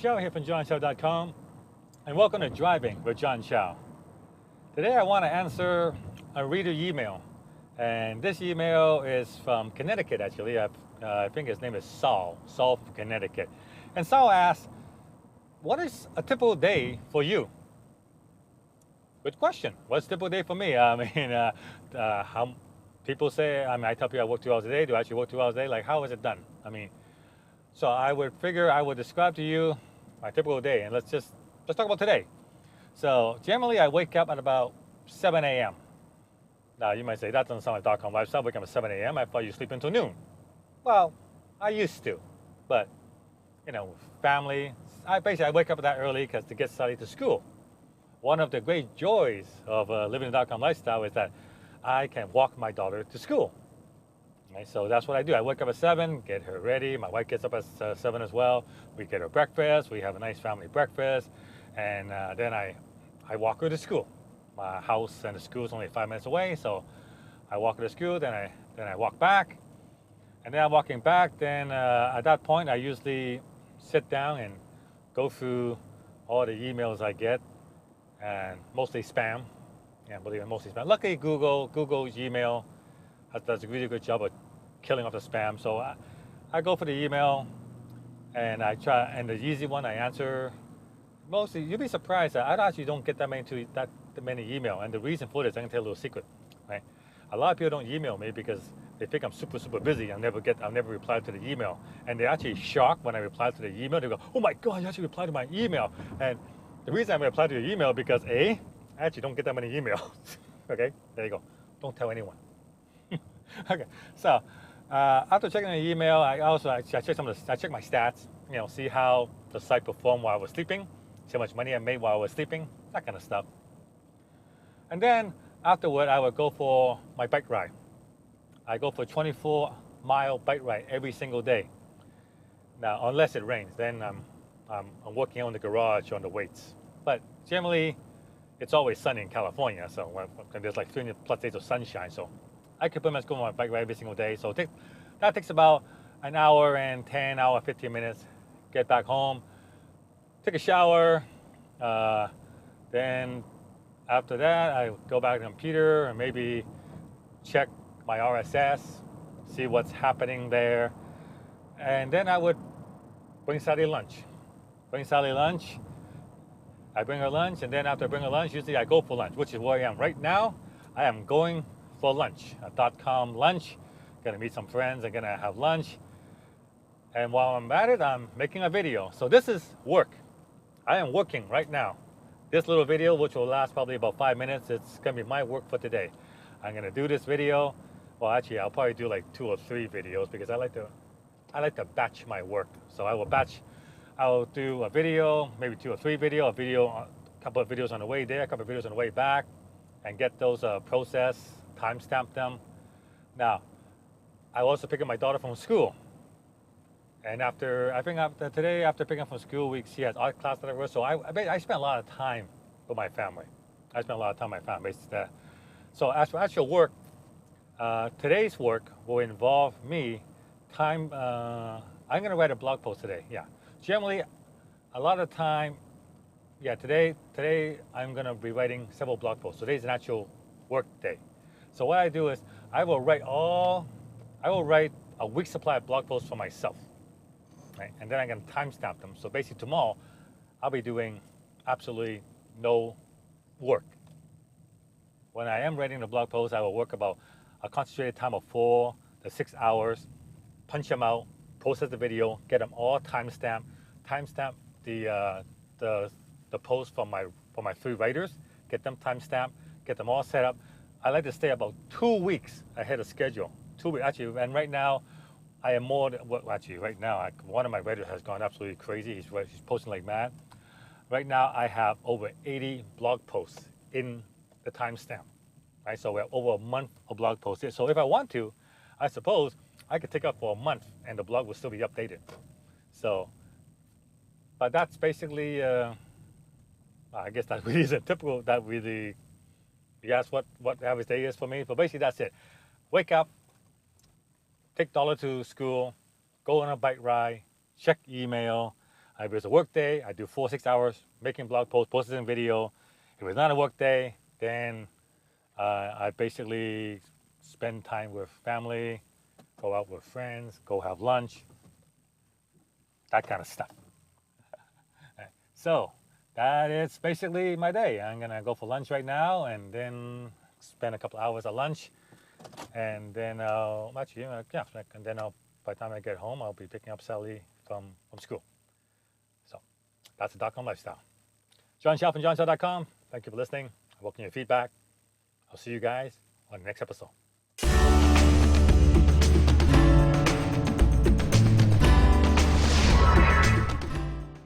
Chow here from johnchow.com, and welcome to Driving with John Chow. Today I want to answer a reader email, and this email is from Connecticut actually. I think his name is Saul from Connecticut. And Saul asks, what is a typical day for you? Good question. What's a typical day for me? How people say, I tell people I work 2 hours a day. Do I actually work 2 hours a day? Like, how is it done? So I would figure I would describe to you my typical day, and let's talk about today. So generally I wake up at about 7 a.m. Now you might say that doesn't sound like .com lifestyle. Wake up at 7 a.m. I thought you sleep until noon. Well, I used to, but family. I wake up that early because to get study to school. One of the great joys of living the .com lifestyle is that I can walk my daughter to school. Right, so that's what I do. I wake up at 7, get her ready. My wife gets up at 7 as well. We get her breakfast. We have a nice family breakfast. And then I walk her to school. My house and the school is only 5 minutes away. So I walk her to school, then I walk back. And then I'm walking back. Then at that point, I usually sit down and go through all the emails I get. And mostly spam. Yeah, believe it, mostly spam. Luckily, Google's email does a really good job of killing off the spam. So I go for the email, and I try, and the easy one I answer. Mostly, you'll be surprised that I actually don't get that many email. And the reason for this, I can tell you a little secret. Right? A lot of people don't email me because they think I'm super busy. I'll never reply to the email, and they're actually shocked when I reply to the email. They go, "Oh my God, you actually replied to my email!" And the reason I reply to your email because I actually don't get that many emails. Okay, there you go. Don't tell anyone. Okay, so after checking the email, I check my stats. See how the site performed while I was sleeping, see how much money I made while I was sleeping, that kind of stuff. And then afterward, I would go for my bike ride. I go for a 24-mile bike ride every single day. Now, unless it rains, then I'm working on the garage on the weights. But generally, it's always sunny in California, so there's like 300 plus days of sunshine. So I could pretty much go on my bike ride every single day. So that takes about an hour and 15 minutes. Get back home, take a shower. Then after that, I go back to the computer and maybe check my RSS, see what's happening there. And then I would bring Sally lunch. I bring her lunch, and then after I bring her lunch, usually I go for lunch, which is where I am. Right now, I am going for lunch, a .com lunch. Gonna meet some friends, I'm gonna have lunch. And while I'm at it, I'm making a video. So this is work. I am working right now. This little video, which will last probably about 5 minutes, it's gonna be my work for today. I'm gonna do this video. Well, actually, I'll probably do like 2 or 3 videos because I like to batch my work. So I'll do a video, maybe 2 or 3 videos, a couple of videos on the way there, a couple of videos on the way back, and get those processed, timestamp them. Now, I also pick up my daughter from school. And after picking up from school, she has art class that I work. So I spend a lot of time with my family. So as for actual work, today's work will involve me I'm going to write a blog post today. Yeah. Generally, a lot of time, today I'm going to be writing several blog posts. Today's an actual work day. So what I do is I will write a week's supply of blog posts for myself. Right? And then I'm going to timestamp them. So basically tomorrow, I'll be doing absolutely no work. When I am writing the blog post, I will work about a concentrated time of 4 to 6 hours, punch them out, process the video, get them all timestamp the post for my 3 writers, get them timestamped, get them all set up. I like to stay about 2 weeks ahead of schedule. 2 weeks actually, and right now I am more than, well, actually right now one of my writers has gone absolutely crazy. He's posting like mad. Right now I have over 80 blog posts in the timestamp. Right, so we have over a month of blog posts. So if I want to, I suppose I could take up for a month and the blog will still be updated. So, but that's basically, I guess that really isn't typical. That really, you ask what average day is for me. But basically that's it. Wake up, take daughter to school, go on a bike ride, check email, If it's a work day, I do 4-6 hours making blog posts, posting video. If it's not a work day, then I basically spend time with family, go out with friends, go have lunch, that kind of stuff. So that is basically my day. I'm gonna go for lunch right now and then spend a couple hours at lunch, and then actually, yeah, and then by the time I get home, I'll be picking up Sally from school. So that's the .com lifestyle. John Chow from johnchow.com. Thank you for listening. I welcome your feedback. I'll see you guys on the next episode.